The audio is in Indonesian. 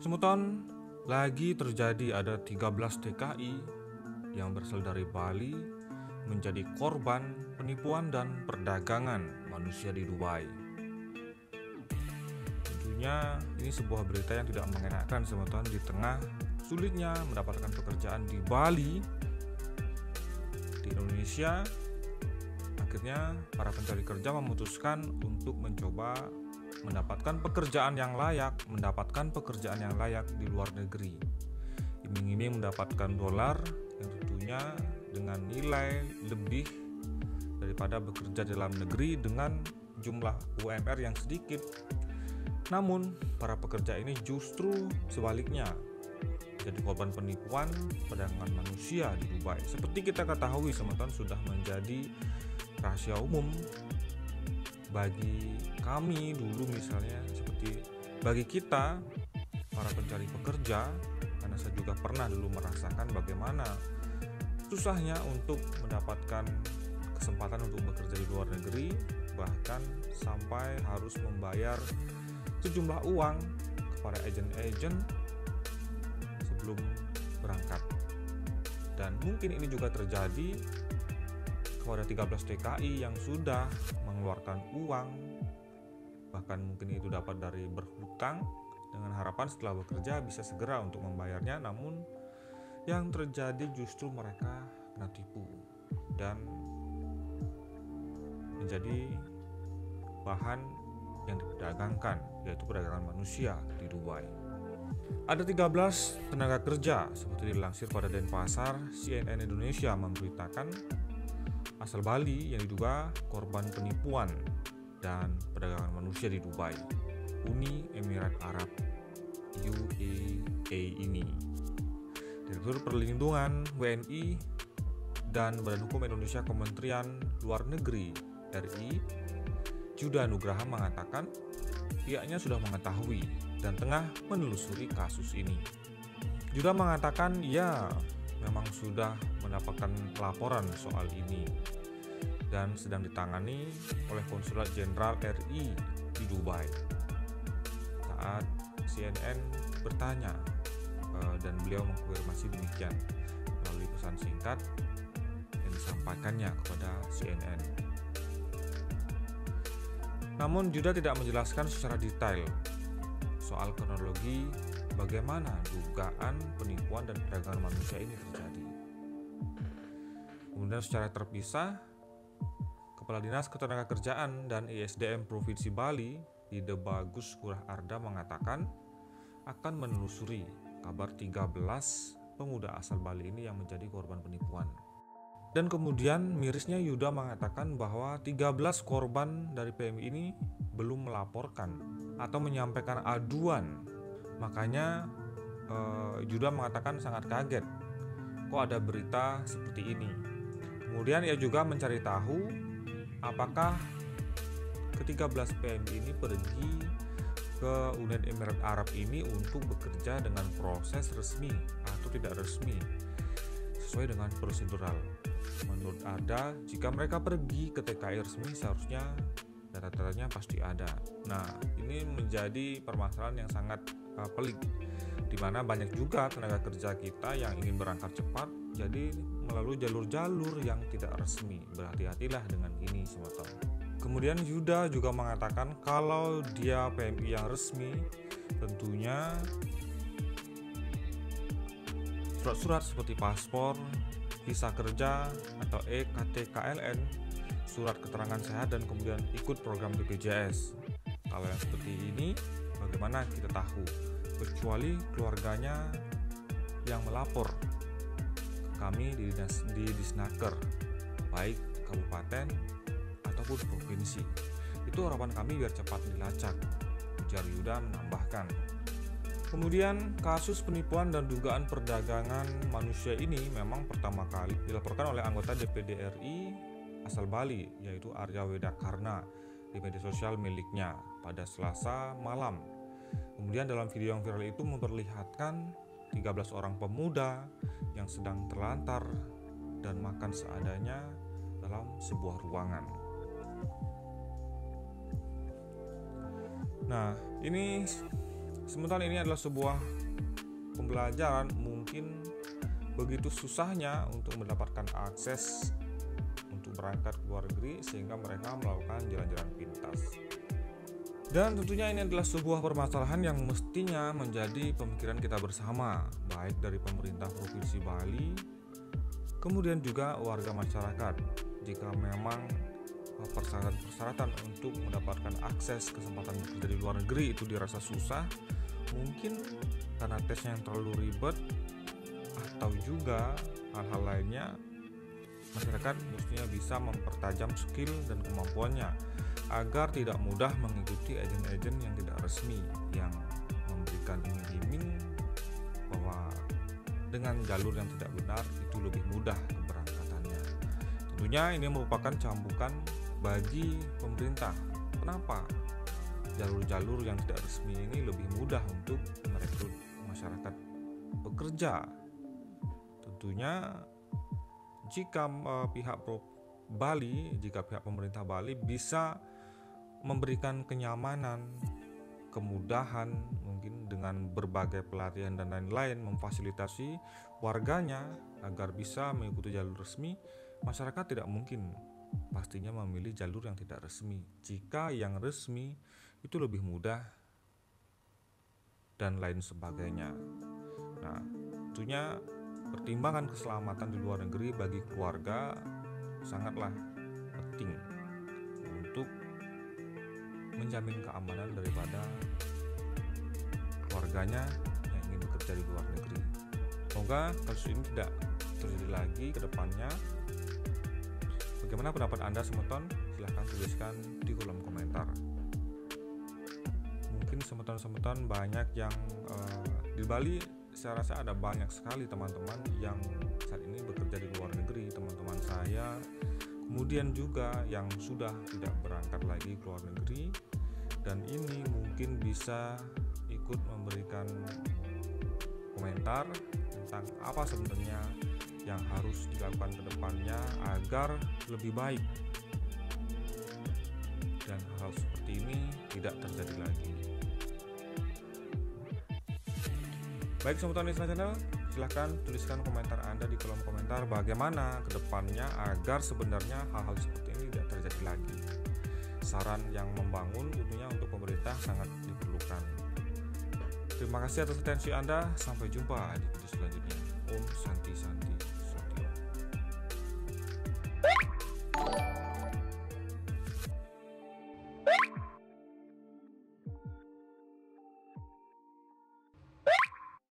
Semeton lagi terjadi ada 13 TKI yang berasal dari Bali menjadi korban penipuan dan perdagangan manusia di Dubai. Tentunya ini sebuah berita yang tidak mengenakan semeton di tengah sulitnya mendapatkan pekerjaan di Bali. Di Indonesia, akhirnya para pencari kerja memutuskan untuk mencoba mendapatkan pekerjaan yang layak di luar negeri. Iming-iming mendapatkan dolar yang tentunya dengan nilai lebih daripada bekerja di dalam negeri dengan jumlah UMR yang sedikit. Namun, para pekerja ini justru sebaliknya jadi korban penipuan perdagangan manusia di Dubai. Seperti kita ketahui, semeton sudah menjadi rahasia umum bagi kami dulu, misalnya seperti bagi kita para pencari pekerja, karena saya juga pernah dulu merasakan bagaimana susahnya untuk mendapatkan kesempatan untuk bekerja di luar negeri, bahkan sampai harus membayar sejumlah uang kepada agen-agen sebelum berangkat. Dan mungkin ini juga terjadi kepada 13 TKI yang sudah mengeluarkan uang, bahkan mungkin itu dapat dari berhutang dengan harapan setelah bekerja bisa segera untuk membayarnya. Namun yang terjadi justru mereka kena tipu dan menjadi bahan yang diperdagangkan, yaitu perdagangan manusia di Dubai. Ada 13 tenaga kerja seperti dilansir pada Denpasar. CNN Indonesia memberitakan asal Bali yang diduga korban penipuan dan perdagangan manusia di Dubai, Uni Emirat Arab UAE ini. Direktur Perlindungan WNI dan Badan Hukum Indonesia Kementerian Luar Negeri RI, Juda Nugraha mengatakan pihaknya sudah mengetahui dan tengah menelusuri kasus ini. Juda mengatakan memang sudah mendapatkan laporan soal ini dan sedang ditangani oleh Konsulat Jenderal RI di Dubai. Saat CNN bertanya dan beliau mengkonfirmasi demikian melalui pesan singkat yang disampaikannya kepada CNN. Namun Juda tidak menjelaskan secara detail soal kronologi bagaimana dugaan penipuan dan perdagangan manusia ini terjadi. Kemudian secara terpisah, Kepala Dinas Ketenagakerjaan dan ISDM Provinsi Bali, Ide Bagus Kurah Arda mengatakan akan menelusuri kabar 13 pemuda asal Bali ini yang menjadi korban penipuan. Dan kemudian mirisnya Yuda mengatakan bahwa 13 korban dari PMI ini belum melaporkan atau menyampaikan aduan. Makanya Yuda mengatakan sangat kaget kok ada berita seperti ini. Kemudian ia juga mencari tahu apakah ke-13 PMI ini pergi ke Uni Emirat Arab ini untuk bekerja dengan proses resmi atau tidak resmi sesuai dengan prosedural. Menurut Arda, jika mereka pergi ke TKI resmi seharusnya data-datanya pasti ada. Nah, ini menjadi permasalahan yang sangat pelik, di mana banyak juga tenaga kerja kita yang ingin berangkat cepat, jadi melalui jalur-jalur yang tidak resmi. Berhati-hatilah dengan ini, semeton. Kemudian Yuda juga mengatakan kalau dia PMI yang resmi, tentunya surat-surat seperti paspor, visa kerja atau EKTKLN, surat keterangan sehat, dan kemudian ikut program BPJS. Kalau yang seperti ini, bagaimana kita tahu? Kecuali keluarganya yang melapor ke kami di Disnaker, baik kabupaten ataupun provinsi. Itu harapan kami biar cepat dilacak, ujar Yuda menambahkan. Kemudian kasus penipuan dan dugaan perdagangan manusia ini memang pertama kali dilaporkan oleh anggota DPD RI asal Bali, yaitu Arya Wedakarna, di media sosial miliknya pada Selasa malam. Kemudian dalam video yang viral itu memperlihatkan 13 orang pemuda yang sedang terlantar dan makan seadanya dalam sebuah ruangan. Nah, ini Sementara ini adalah sebuah pembelajaran, mungkin begitu susahnya untuk mendapatkan akses untuk berangkat ke luar negeri sehingga mereka melakukan jalan-jalan pintas. Dan tentunya ini adalah sebuah permasalahan yang mestinya menjadi pemikiran kita bersama, baik dari pemerintah Provinsi Bali, kemudian juga warga masyarakat. Jika memang persyaratan untuk mendapatkan akses kesempatan bekerja di luar negeri itu dirasa susah, mungkin karena tesnya yang terlalu ribet atau juga hal-hal lainnya, masyarakat mestinya bisa mempertajam skill dan kemampuannya agar tidak mudah mengikuti agen-agen yang tidak resmi yang memberikan iming-iming bahwa dengan jalur yang tidak benar itu lebih mudah keberangkatannya. Tentunya ini merupakan cambukan bagi pemerintah. Kenapa jalur-jalur yang tidak resmi ini lebih mudah untuk merekrut masyarakat bekerja? Tentunya jika pihak pemerintah Bali bisa memberikan kenyamanan, kemudahan, mungkin dengan berbagai pelatihan dan lain-lain, memfasilitasi warganya agar bisa mengikuti jalur resmi, masyarakat tidak mungkin pastinya memilih jalur yang tidak resmi. Jika yang resmi itu lebih mudah dan lain sebagainya. Nah, tentunya pertimbangan keselamatan di luar negeri bagi keluarga sangatlah penting untuk menjamin keamanan daripada keluarganya yang ingin bekerja di luar negeri. Semoga kasus ini tidak terjadi lagi ke depannya. Bagaimana pendapat Anda, semeton? Silahkan tuliskan di kolom komentar. Mungkin semeton-semeton banyak yang di Bali, saya rasa ada banyak sekali teman-teman yang saat ini bekerja di luar negeri, teman-teman saya, kemudian juga yang sudah tidak berangkat lagi ke luar negeri, dan ini mungkin bisa ikut memberikan komentar tentang apa sebenarnya yang harus dilakukan ke depannya agar lebih baik dan hal seperti ini tidak terjadi lagi. Baik semeton Islam Channel, silahkan tuliskan komentar Anda di kolom komentar bagaimana ke depannya agar sebenarnya hal-hal seperti ini tidak terjadi lagi. Saran yang membangun tentunya untuk pemerintah sangat diperlukan. Terima kasih atas atensi Anda, sampai jumpa di video selanjutnya. Om Santi Santi.